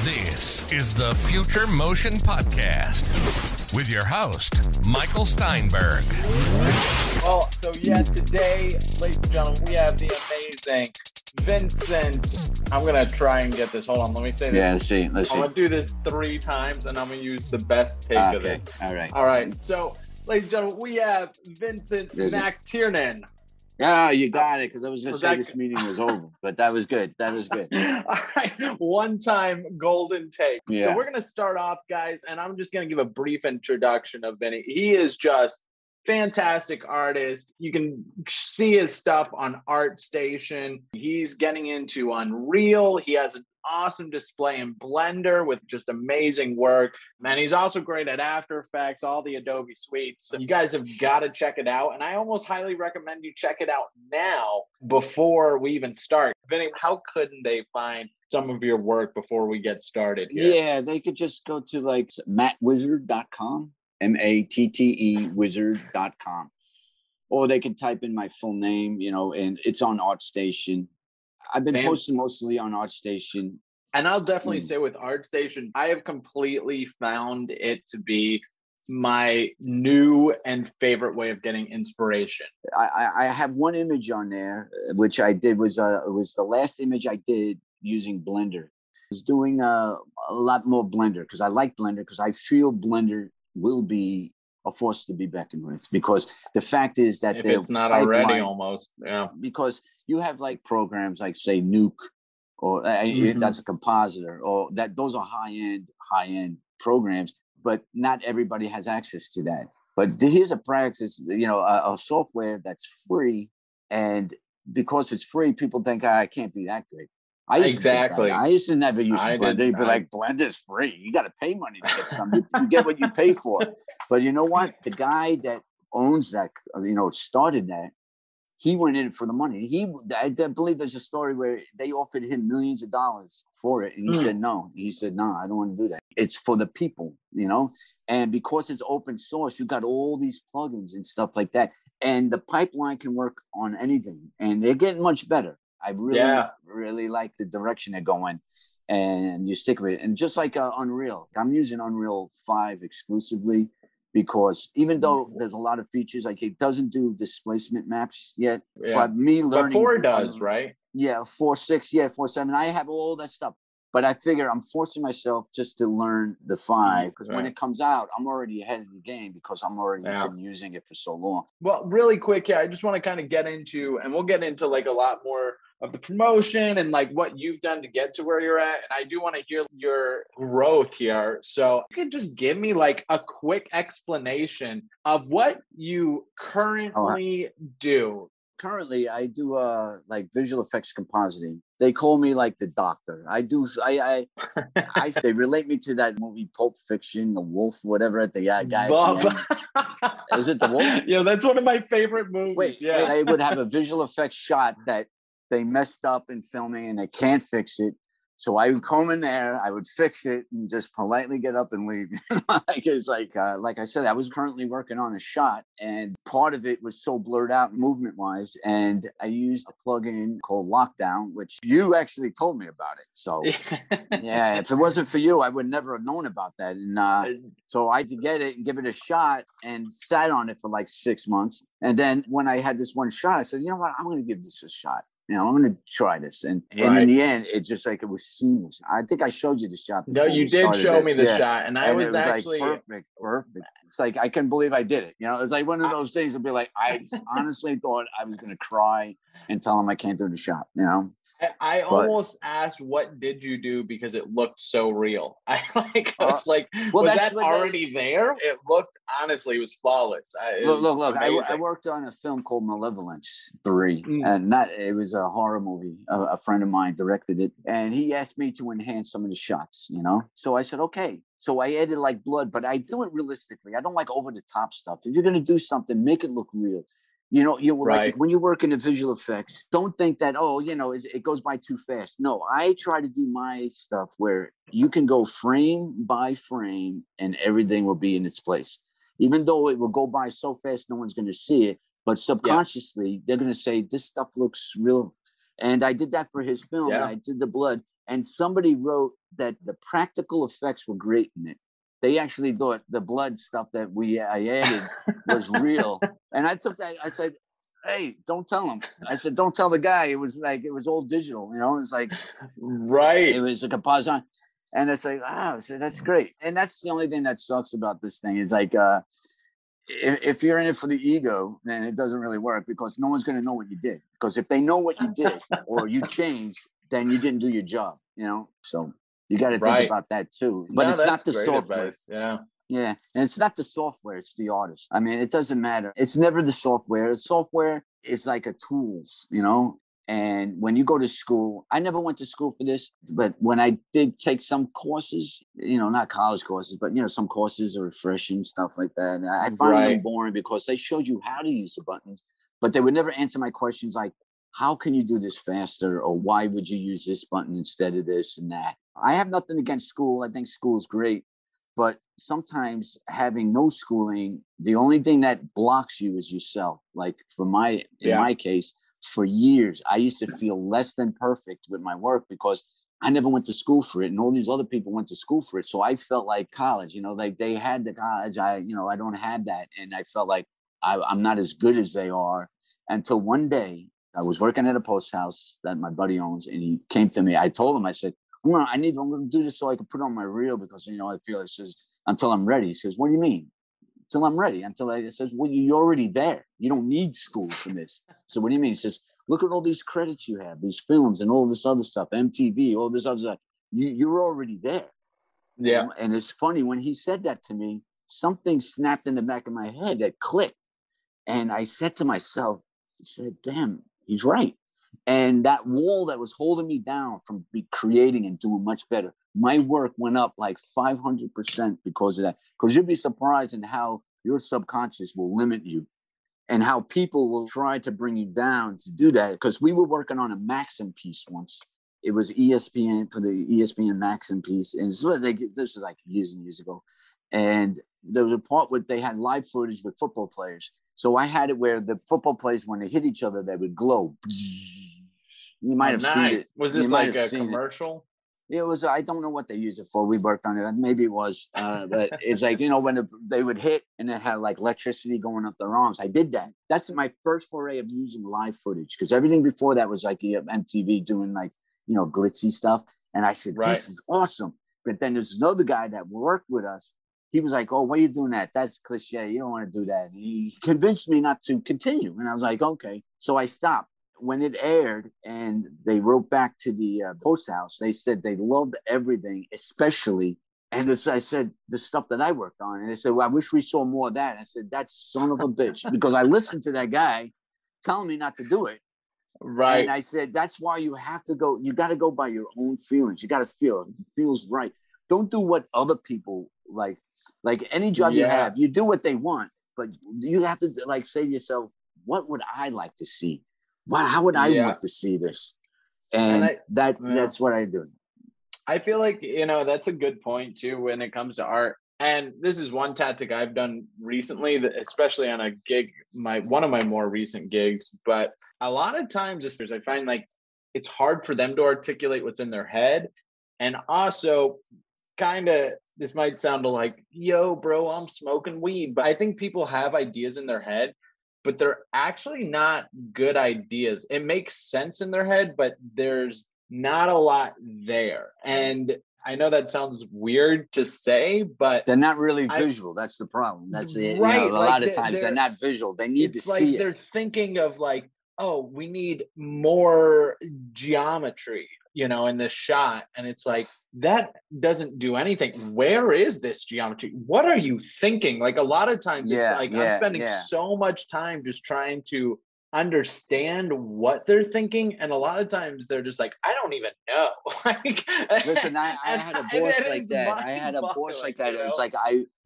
This is the Future Motion Podcast with your host, Michael Steinberg. Well, so today, ladies and gentlemen, we have the amazing Vincent. I'm going to try and get this. Hold on, let me say this. Yeah, let's see. I'm going to do this 3 times, and I'm going to use the best take of this. All right. All right. So, ladies and gentlemen, we have Vincent Mactiernan. Yeah, you got it, because I was going to say this meeting was over, but that was good. That was good. All right. One-time golden take. Yeah. So we're going to start off, guys, and I'm just going to give a brief introduction of Vinnie. He is just fantastic artist. You can see his stuff on ArtStation. He's getting into Unreal. He has an awesome display in Blender with just amazing work. And he's also great at After Effects, all the Adobe suites. So you guys have got to check it out. And I almost highly recommend you check it out now before we even start. Vinny, how couldn't they find some of your work before we get started here? Yeah, they could just go to like mattwizard.com. MATTE wizard.com. Or they can type in my full name, and it's on ArtStation. I've been posting mostly on ArtStation. And I'll definitely say with ArtStation, I have completely found it to be my new and favorite way of getting inspiration. I have one image on there, which I did it was the last image I did using Blender. I was doing a lot more Blender because I like Blender, because I feel Blender will be a force to be reckoned with, because the fact is that if it's not already almost, because you have like programs like say Nuke, or that's a compositor, or that those are high end programs, but not everybody has access to that. But here's a practice, a software that's free, and because it's free, people think I can't be that good. I used to never use Blender. They'd be like, Blender's free. You got to pay money to get something. You get what you pay for. But you know what? The guy that owns that, started that, he went in for the money. I believe there's a story where they offered him millions of dollars for it. And he said, no. He said, no, I don't want to do that. It's for the people, And because it's open source, you got all these plugins and stuff like that. And the pipeline can work on anything. And they're getting much better. I really like the direction they're going, and you stick with it. And just like Unreal, I'm using Unreal 5 exclusively, because even though there's a lot of features, like it doesn't do displacement maps yet, but me learning. But 4 does, right? Yeah, 4.6, 4.7. I have all that stuff. But I figure I'm forcing myself just to learn the 5, because when it comes out, I'm already ahead of the game, because I'm already been using it for so long. Well, really quick, I just want to kind of get into, and we'll get into like a lot more of the promotion and like what you've done to get to where you're at. And I do want to hear your growth here. So you could just give me like a quick explanation of what you currently do. Currently, I do like visual effects compositing. They call me like the doctor. They relate me to that movie Pulp Fiction, the wolf, whatever, at the guy. Is it the wolf? Yeah, that's one of my favorite movies. Wait, they would have a visual effects shot that they messed up in filming and they can't fix it. So I would come in there, I would fix it, and just politely get up and leave. It's like I said, I was currently working on a shot, and part of it was so blurred out movement-wise, and I used a plugin called Lockdown, which you actually told me about it. So, yeah, if it wasn't for you, I would never have known about that. And so I had to get it and give it a shot, and sat on it for like 6 months. And then when I had this one shot, I said, you know what, I'm going to give this a shot. I'm going to try this. And in the end, it just like, it was seamless. I think I showed you the shot. No, you did show me the shot. And I was actually like, perfect. It's like, I couldn't believe I did it. It's like one of those things would be like, I honestly thought I was going to cry and tell him I can't do the shot, I almost asked, what did you do? Because it looked so real. I was like, was that already there? It looked, honestly, it was flawless. Look, I worked on a film called Malevolence 3, and it was a horror movie. A friend of mine directed it, and he asked me to enhance some of the shots, So I said, okay. So I added like blood, but I do it realistically. I don't like over the top stuff. If you're going to do something, make it look real. Like when you work in the visual effects, don't think that, it goes by too fast. No, I try to do my stuff where you can go frame by frame and everything will be in its place. Even though it will go by so fast, no one's going to see it. But subconsciously, they're going to say, this stuff looks real. And I did that for his film. And I did the blood. And somebody wrote that the practical effects were great in it. They actually thought the blood stuff that I added was real. And I took that. I said, hey, don't tell him. I said, don't tell the guy. It was all digital, It's like, right. It was a composite. And it's like, wow, I said, that's great. And that's the only thing that sucks about this thing is like, if you're in it for the ego, then it doesn't really work because no one's going to know what you did. Because if they know what you did or you changed, then you didn't do your job, So you got to think about that too. But it's not the software. Advice. Yeah. Yeah. And it's not the software, it's the artist. I mean, it doesn't matter. It's never the software. The software is like a tools, And when you go to school, I never went to school for this, but when I did take some courses, not college courses, but, some courses are refreshing, stuff like that. I find them boring because they showed you how to use the buttons, but they would never answer my questions like, how can you do this faster? Or why would you use this button instead of this and that? I have nothing against school. I think school is great. But sometimes having no schooling, the only thing that blocks you is yourself. Like in my case, for years, I used to feel less than perfect with my work because I never went to school for it. And all these other people went to school for it. So I felt like college, like they had the college. I don't have that. And I felt like I'm not as good as they are until one day I was working at a post house that my buddy owns. And he came to me. I told him, I said, I'm going to do this so I can put it on my reel because, I feel it says until I'm ready. He says, what do you mean? Until I'm ready. It says, well, you're already there. You don't need school for this. So what do you mean? He says, look at all these credits you have, these films and all this other stuff, MTV, all this other stuff. You're already there. Yeah. And it's funny when he said that to me, something snapped in the back of my head that clicked. And I said to myself, I said, damn, he's right. And that wall that was holding me down from creating and doing much better, my work went up like 500% because of that. Because you'll be surprised in how your subconscious will limit you and how people will try to bring you down to do that. Because we were working on a Maxim piece once. It was ESPN for the ESPN Maxim piece. And this was like years and years ago. And there was a part where they had live footage with football players. So I had it where the football players, when they hit each other, they would glow. You might have seen it. Was this like a commercial? It was. I don't know what they use it for. We worked on it. Maybe it was. But it's like, when they would hit and it had like electricity going up their arms. I did that. That's my first foray of using live footage because everything before that was like MTV doing like, glitzy stuff. And I said, this is awesome. But then there's another guy that worked with us. He was like, oh, why are you doing that? That's cliche. You don't want to do that. And he convinced me not to continue. And I was like, okay. So I stopped. When it aired and they wrote back to the post house, they said they loved everything, especially, and I said, the stuff that I worked on. And they said, well, I wish we saw more of that. And I said, that son of a bitch, because I listened to that guy telling me not to do it. Right. And I said, that's why you have to go. You got to go by your own feelings. You got to feel it. It feels right. Don't do what other people like any job you have, you do what they want, but you have to like say to yourself, what would I like to see? How would I want to see this? And that's what I do. I feel like, that's a good point too, when it comes to art. And this is one tactic I've done recently, especially on a gig, one of my more recent gigs. But a lot of times, I find like it's hard for them to articulate what's in their head. And also this might sound like, yo, bro, I'm smoking weed. But I think people have ideas in their head, but they're actually not good ideas. It makes sense in their head, but there's not a lot there. And I know that sounds weird to say, but they're not really visual. That's the problem. That's it. Right. A lot of times they're not visual. They need to see it. It's like they're thinking of like, oh, we need more geometry, in this shot. And it's like, that doesn't do anything. Where is this geometry? What are you thinking? Like a lot of times it's like, I'm spending so much time just trying to understand what they're thinking. And a lot of times they're just like, I don't even know. Listen, I had a boss like that. It was like,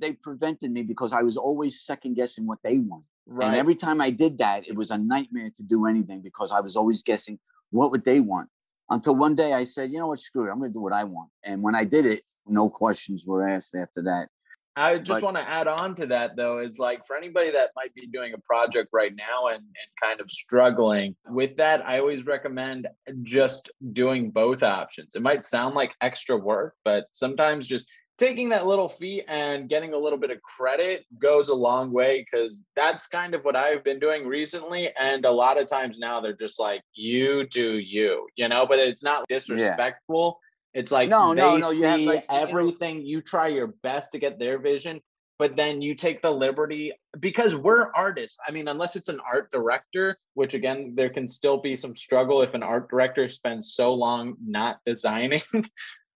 they prevented me because I was always second guessing what they want. Right. And every time I did that, it was a nightmare to do anything because I was always guessing what would they want. Until one day I said, you know what, screw it. I'm going to do what I want. And when I did it, no questions were asked after that. I just But want to add on to that, though. It's like for anybody that might be doing a project right now and kind of struggling with that, I always recommend just doing both options. It might sound like extra work, but sometimes just taking that little fee and getting a little bit of credit goes a long way, because that's kind of what I've been doing recently. And a lot of times now they're just like, you do you, but it's not yeah, disrespectful. It's like no, no, they no. You have see like, everything, you try your best to get their vision, but then you take the liberty, because we're artists. I mean, unless it's an art director, which again, there can still be some struggle if an art director spends so long not designing,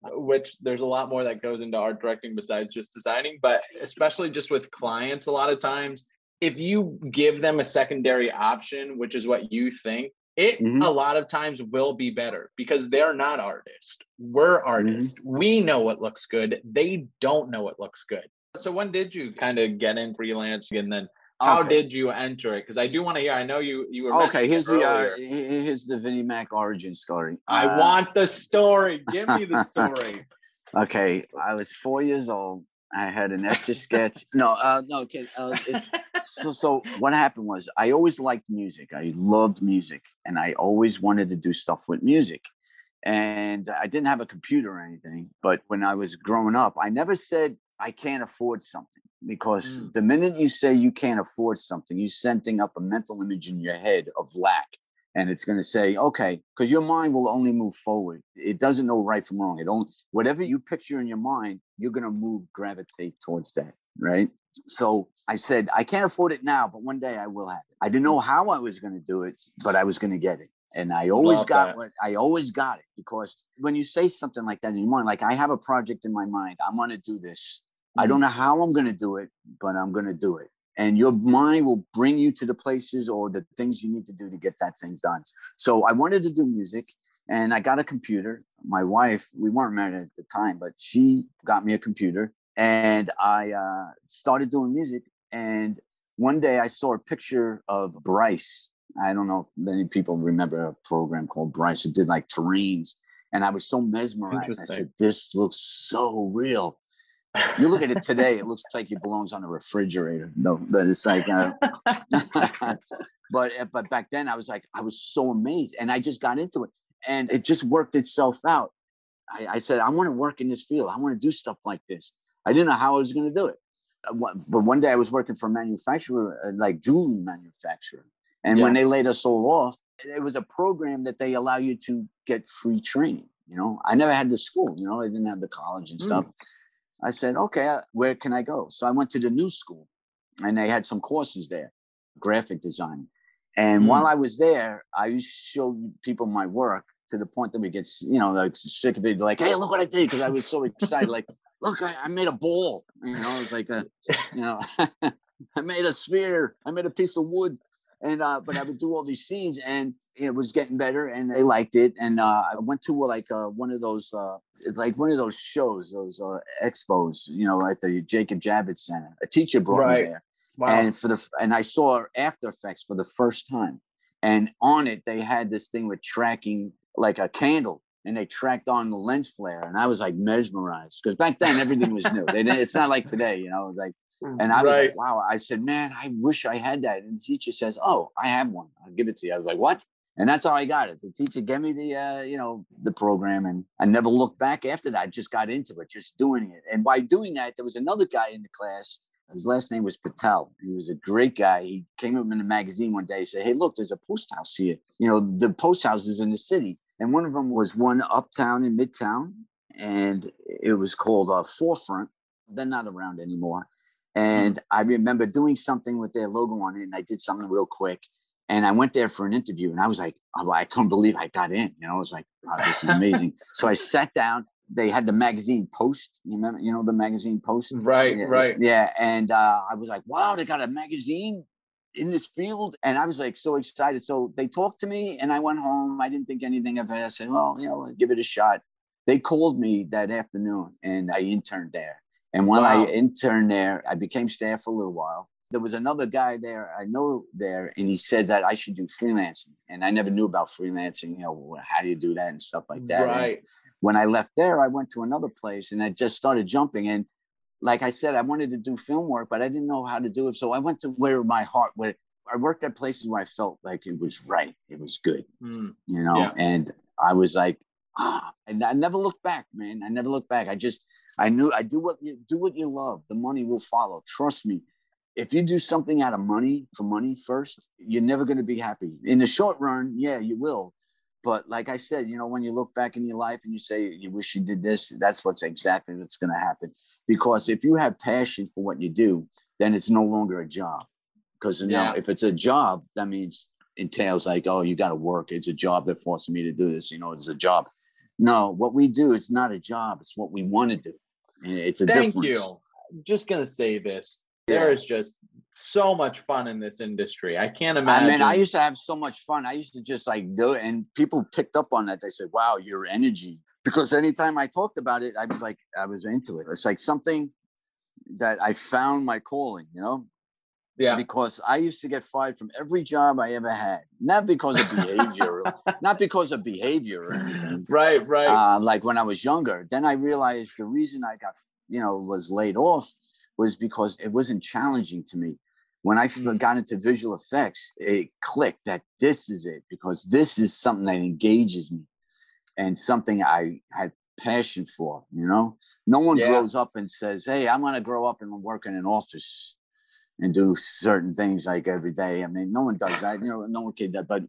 which there's a lot more that goes into art directing besides just designing. But especially just with clients, a lot of times, if you give them a secondary option, which is what you think, it a mhm, lot of times will be better, because they're not artists. We're mhm. artists. We know what looks good. They don't know what looks good. So when did you kind of get in freelance, and then how Okay. did you enter it? Because I do want to hear. I know you were Okay, mentioning it earlier. here's the Vinnie Mac origin story. I want the story. Give me the story. Okay, I was 4 years old. I had an Etch a Sketch. No, no, okay. So what happened was I always liked music. I loved music, and I always wanted to do stuff with music. And I didn't have a computer or anything. But when I was growing up, I never said I can't afford something, because the minute you say you can't afford something, you're sending up a mental image in your head of lack. And it's going to say, okay, because your mind will only move forward. It doesn't know right from wrong. It only, whatever you picture in your mind, you're going to gravitate towards that, right? So I said, I can't afford it now, but one day I will have it. I didn't know how I was going to do it, but I was going to get it. And I always Love got that. I always got it, because when you say something like that in your mind, like I have a project in my mind, I'm going to do this. I don't know how I'm going to do it, but I'm going to do it. And your mind will bring you to the places or the things you need to do to get that thing done. So I wanted to do music, and I got a computer. My wife, we weren't married at the time, but she got me a computer, and I started doing music. And one day I saw a picture of Bryce. I don't know if many people remember a program called Bryce. It did like terrains. And I was so mesmerized. I Interesting. said, this looks so real. You look at it today, it looks like it belongs on a refrigerator. No, but it's like, but back then I was so amazed, and I just got into it, and it just worked itself out. I said, I want to work in this field. I want to do stuff like this. I didn't know how I was going to do it. But one day I was working for a manufacturer, like jewelry manufacturer. And when they laid us all off, it was a program that they allow you to get free training. I never had the school, I didn't have the college and stuff. I said, okay, where can I go? So I went to the new school, and they had some courses there, graphic design. And while I was there, I used to show people my work to the point that we get, like sick of it, like, hey, look what I did. Because I was so excited, like, look, I made a ball. It was like, I made a sphere. I made a piece of wood. And but I would do all these scenes, and it was getting better, and they liked it. And I went to one of those shows, those expos, at the Jacob Javits Center. A teacher brought me there, Wow. and I saw After Effects for the first time. And on it, they had this thing with tracking, like a candle, and they tracked on the lens flare, and I was like mesmerized, because back then everything was new. It's not like today, it was like. And I was like, wow. I said, man, I wish I had that. And the teacher says, oh, I have one. I'll give it to you. I was like, what? And that's how I got it. The teacher gave me the program, and I never looked back after that. I just got into it, just doing it. And by doing that, there was another guy in the class. His last name was Patel. He was a great guy. He came up in the magazine one day. He said, hey, look, there's a post house here. The post houses in the city. And one of them was one uptown in Midtown, and it was called Forefront. They're not around anymore. And I remember doing something with their logo on it, and I did something real quick. And I went there for an interview, and I was like, I couldn't believe I got in. I was like, wow, this is amazing. So I sat down. They had the magazine Post. You remember, the magazine Post? Right. Yeah. And I was like, wow, they got a magazine in this field. And I was like so excited. So they talked to me, and I went home. I didn't think anything of it. I said, well, give it a shot. They called me that afternoon, and I interned there. And when I interned there, I became staff for a little while. There was another guy there I know there, and he said that I should do freelancing. And I never knew about freelancing, how do you do that and stuff like that. Right. And when I left there, I went to another place, and I just started jumping. And like I said, I wanted to do film work, but I didn't know how to do it. So I went to where my heart went. I worked at places where I felt like it was right. It was good, you know, Yeah. and I was like, and I never looked back, man. I never looked back. I knew I do what you love. The money will follow. Trust me. If you do something out of money for money first, you're never going to be happy. In the short run, yeah, you will. But like I said, you know, when you look back in your life and you say, you wish you did this, that's what's going to happen. Because if you have passion for what you do, then it's no longer a job. Because now if it's a job, that means entails like, oh, you got to work. It's a job that forcing me to do this. You know, it's a job. No, what we do is not a job. It's what we want to do. And it's a difference. Thank you. I'm just going to say this. There is just so much fun in this industry. I can't imagine. I mean, I used to have so much fun. I used to just like do it. And people picked up on that. They said, wow, your energy. Because anytime I talked about it, I was into it. It's like something that I found my calling, you know? Yeah. Because I used to get fired from every job I ever had. Not because of behavior, or anything. Right. Like when I was younger. Then I realized the reason I got, was laid off was because it wasn't challenging to me. When I got into visual effects, it clicked that this is it, because this is something that engages me and something I had passion for, you know? No one grows up and says, hey, I'm going to grow up and work in an office and do certain things like every day. I mean, no one does that, no one can do that, but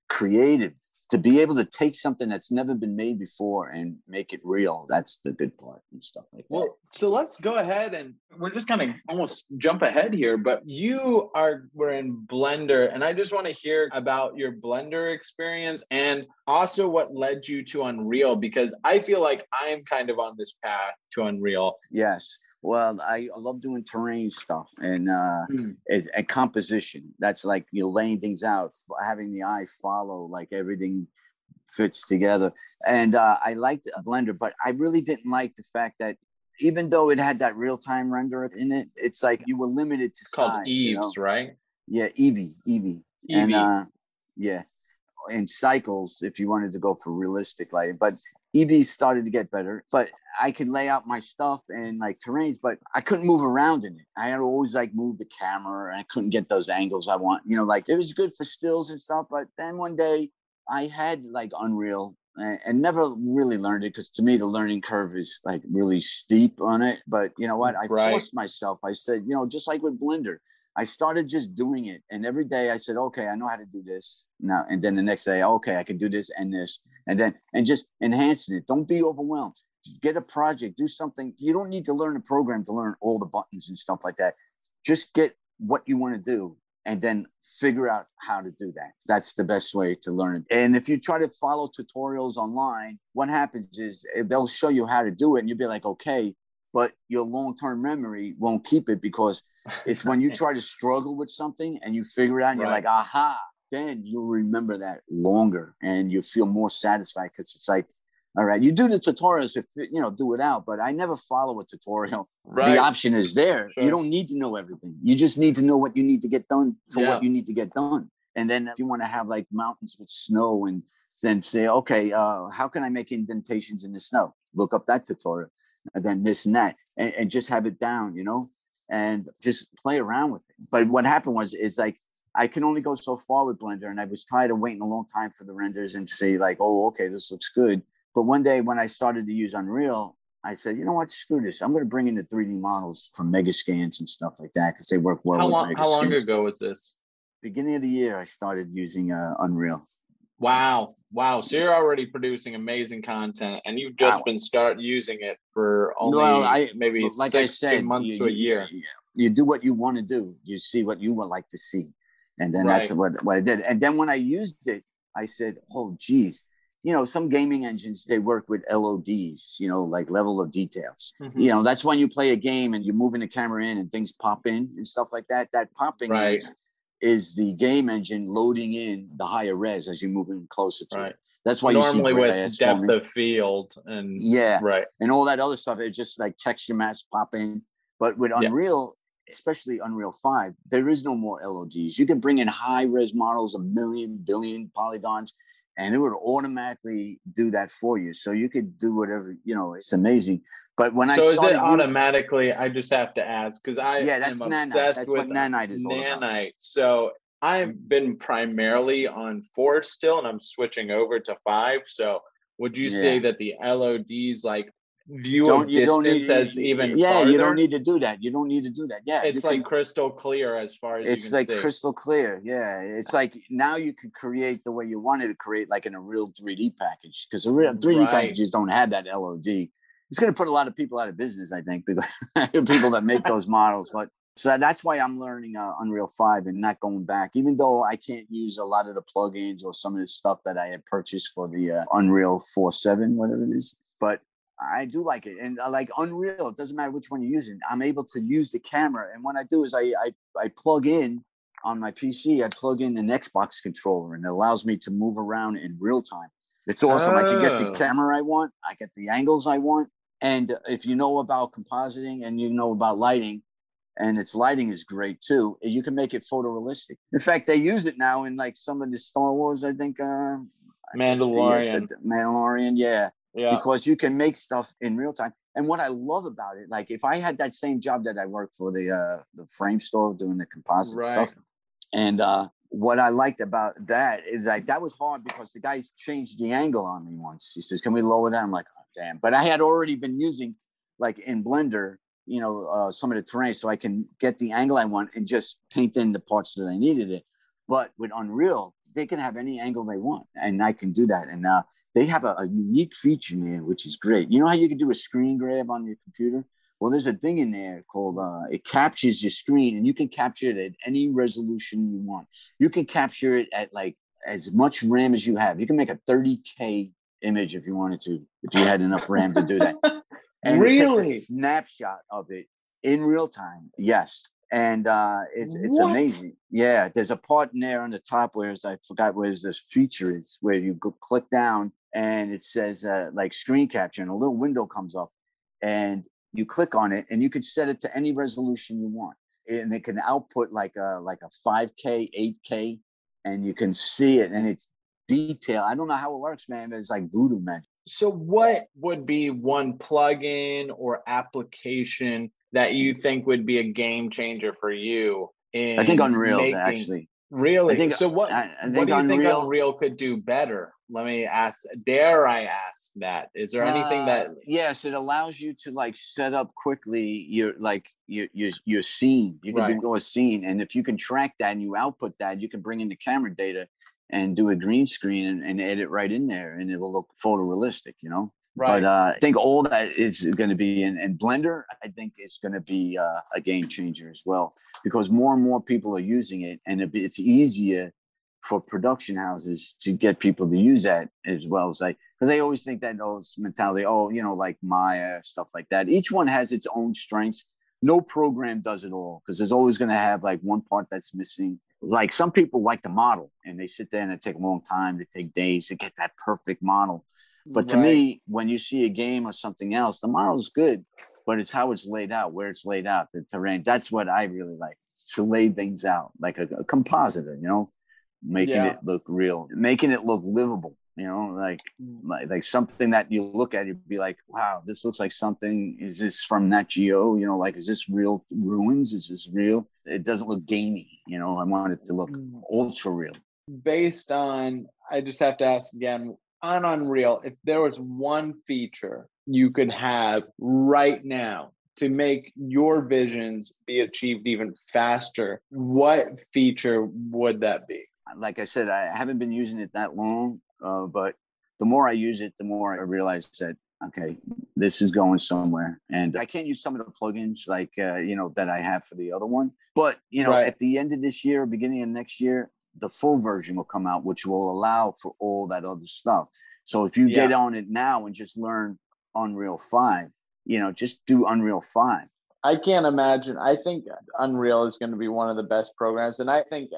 creative, to be able to take something that's never been made before and make it real. That's the good part and stuff like that. Well, so let's go ahead, and we're just kind of almost jump ahead here, but we're in Blender, and I just want to hear about your Blender experience and also what led you to Unreal, because I feel like I'm kind of on this path to Unreal. Yes. Well, I love doing terrain stuff and it's a composition. That's like you're laying things out, having the eye follow, like everything fits together. And I liked Blender, but I really didn't like the fact that even though it had that real-time render in it, it's like you were limited to it's called size, Eeves, right? Yeah, Eevee. And in cycles if you wanted to go for realistic lighting. But Eevee started to get better. But I could lay out my stuff and like terrains, but I couldn't move around in it. I had to always like move the camera and I couldn't get those angles I want. Like it was good for stills and stuff. But then one day I had like Unreal and never really learned it, because to me the learning curve is like really steep on it. But you know what? I forced myself. I said, just like with Blender, I started just doing it. And every day I said, okay, I know how to do this now. And then the next day, okay, I can do this and this. And just enhancing it. Don't be overwhelmed. Get a project, do something. You don't need to learn a program to learn all the buttons and stuff like that. Just get what you want to do and then figure out how to do that. That's the best way to learn it. And if you try to follow tutorials online, what happens is they'll show you how to do it and you'll be like, okay, but your long-term memory won't keep it, because it's when you try to struggle with something and you figure it out and you're like, aha, then you'll remember that longer and you feel more satisfied, because it's like, all right, you do the tutorials, do it out, but I never follow a tutorial. Right. The option is there. Sure. You don't need to know everything. You just need to know what you need to get done for what you need to get done. And then if you want to have like mountains with snow and then say, okay, how can I make indentations in the snow? Look up that tutorial. And then this and that, and just have it down, and just play around with it. But what happened is like, I can only go so far with Blender, and I was tired of waiting a long time for the renders and say like, oh, okay, this looks good. But one day when I started to use Unreal, I said, you know what, screw this. I'm going to bring in the 3D models from Megascans and stuff like that, because they work well with Megascans. How long ago was this? Beginning of the year, I started using Unreal. Wow. So you're already producing amazing content, and you've just been using it for only maybe like 6 months to a year. You do what you want to do. You see what you would like to see. And then that's what I did. And then when I used it, I said, oh, geez. Some gaming engines, they work with LODs, like level of details. Mm-hmm. That's when you play a game and you're moving the camera in and things pop in and stuff like that. That popping is the game engine loading in the higher res as you're moving closer to it. That's why normally you see with depth of field and and all that other stuff. It just like texture maps pop in. But with Unreal, especially Unreal 5, there is no more LODs. You can bring in high res models, 1 million, billion polygons, and it would automatically do that for you. So you could do whatever, it's amazing. But when I So is it started automatically? I just have to ask because I that's am nanite. obsessed That's with what nanite is all about. nanite. So I've been primarily on 4 still, and I'm switching over to 5. So would you say that the LOD's like view of distance as even farther? You don't need to do that. You don't need to do that. Yeah, it's like crystal clear as far as you can see. It's like crystal clear. Yeah, it's like now you can create the way you wanted to create, like in a real 3D package, because the real 3D packages don't have that LOD. It's going to put a lot of people out of business, I think, because people that make those models. But so that's why I'm learning Unreal 5 and not going back, even though I can't use a lot of the plugins or some of the stuff that I had purchased for the Unreal 4.7, whatever it is. But I do like it. And like Unreal, it doesn't matter which one you're using. I'm able to use the camera. And what I do is I plug in on my PC, I plug in an Xbox controller, and it allows me to move around in real time. It's awesome. I can get the camera I want. I get the angles I want. And if you know about compositing and you know about lighting, and its lighting is great too, you can make it photorealistic. In fact, they use it now in like some of the Star Wars, I think. Mandalorian. The Mandalorian, yeah. Yeah. Because you can make stuff in real time. And what I love about it, like if I had that same job that I worked for the frame store doing the composite stuff, and what I liked about that is like that was hard because the guys changed the angle on me once. He says, "Can we lower that?" I'm like, "Oh, damn!" But I had already been using like in Blender, some of the terrain, so I can get the angle I want and just paint in the parts that I needed it. But with Unreal, they can have any angle they want, and I can do that. And they have a unique feature in there, which is great. You know how you can do a screen grab on your computer? Well, there's a thing in there called, it captures your screen, and you can capture it at any resolution you want. You can capture it at like as much RAM as you have. You can make a 30K image if you wanted to, if you had enough RAM to do that. And it takes a snapshot of it in real time. Yes. And it's amazing. Yeah, there's a part in there on the top where I forgot where this feature is, where you go click down and it says like screen capture, and a little window comes up, and you click on it, and you can set it to any resolution you want, and it can output like a 5K, 8K, and you can see it, and it's detailed. I don't know how it works, man, but it's like voodoo magic. So what would be one plugin or application that you think would be a game changer for you in I think Unreal, actually. Really? I think, so what do you think Unreal could do better? Let me ask, dare I ask that? Is there anything that... Yes, it allows you to like set up quickly your scene. You can do a scene, and if you can track that and you output that, you can bring in the camera data and do a green screen and edit right in there, and it will look photorealistic, Right. But I think all that is going to be in Blender. I think it's going to be a game changer as well, because more and more people are using it, and it's easier for production houses to get people to use that as well. As because they always think that it's mentality, like Maya, stuff like that. Each one has its own strengths. No program does it all, because there's always going to have like one part that's missing. Like some people like to model, and they sit there and it take a long time. They take days to get that perfect model. But to me, when you see a game or something else, the model is good, but it's how it's laid out, where it's laid out, the terrain. That's what I really like, to lay things out like a compositor, making it look real, making it look livable, like something that you look at, you'd be like, wow, this looks like something. Is this from Nat Geo? Like, is this real ruins? Is this real? It doesn't look gamey. I want it to look ultra real. Based on, I just have to ask again, on Unreal, if there was one feature you could have right now to make your visions be achieved even faster, what feature would that be? Like I said, I haven't been using it that long, but the more I use it, the more I realize that, okay, this is going somewhere. And I can't use some of the plugins like, that I have for the other one. But, at the end of this year, beginning of next year, the full version will come out, which will allow for all that other stuff. So if you get on it now and just learn Unreal 5, just do Unreal 5. I can't imagine. I think Unreal is going to be one of the best programs. And I think,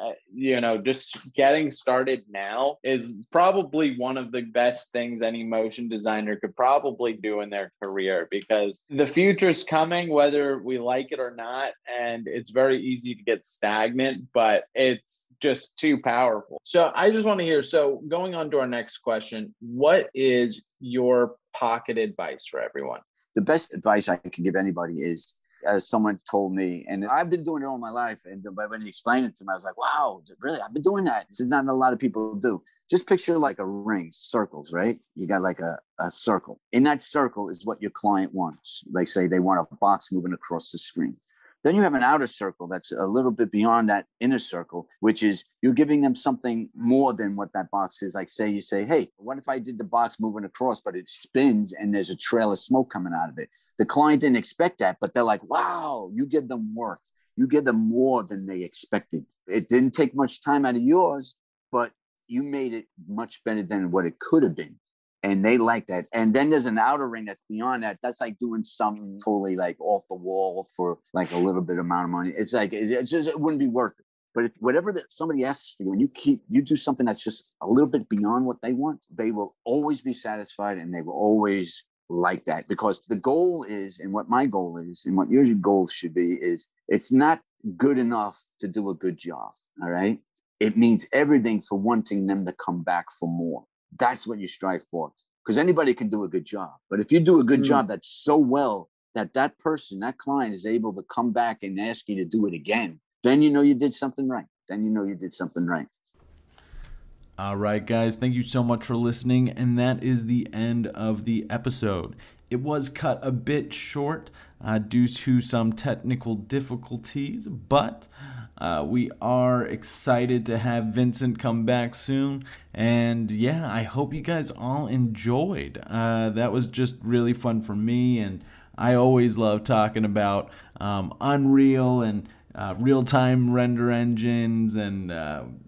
just getting started now is probably one of the best things any motion designer could probably do in their career, because the future's coming, whether we like it or not. And it's very easy to get stagnant, but it's just too powerful. So I just want to hear, so going on to our next question, what is your pocket advice for everyone? The best advice I can give anybody is, as someone told me, and I've been doing it all my life, and when he explained it to me, I was like, wow, really? I've been doing that. This is not a lot of people do. Just picture like a ring, circles, right? You got like a circle. In that circle is what your client wants. Like, say they want a box moving across the screen. Then you have an outer circle that's a little bit beyond that inner circle, which is you're giving them something more than what that box is. Like, say you say, hey, what if I did the box moving across, but it spins and there's a trail of smoke coming out of it? The client didn't expect that, but they're like, wow, you give them work. You give them more than they expected. It didn't take much time out of yours, but you made it much better than what it could have been. And they like that. And then there's an outer ring that's beyond that. That's like doing something totally like off the wall for like a little bit amount of money. It's like, it wouldn't be worth it. But whatever that somebody asks for you, and you do something that's just a little bit beyond what they want, they will always be satisfied, and they will always like that. Because the goal is, and what my goal is, and what your goal should be, is it's not good enough to do a good job. All right. It means everything for wanting them to come back for more. That's what you strive for, because anybody can do a good job. But if you do a good job that's so well that person, that client is able to come back and ask you to do it again, then you know you did something right. All right, guys, thank you so much for listening. And that is the end of the episode. It was cut a bit short due to some technical difficulties, but we are excited to have Vincent come back soon. And yeah, I hope you guys all enjoyed. That was just really fun for me. And I always love talking about Unreal and real-time render engines and,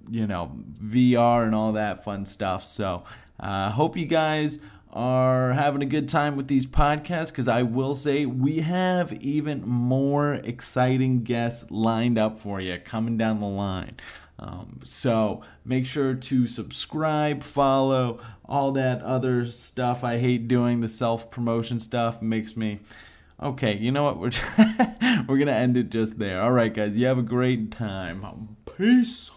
VR and all that fun stuff. So hope you guys are having a good time with these podcasts, because I will say we have even more exciting guests lined up for you coming down the line. So make sure to subscribe, follow, all that other stuff. I hate doing the self-promotion stuff. It makes me... Okay, you know what? We're going to end it just there. All right, guys, you have a great time. Peace.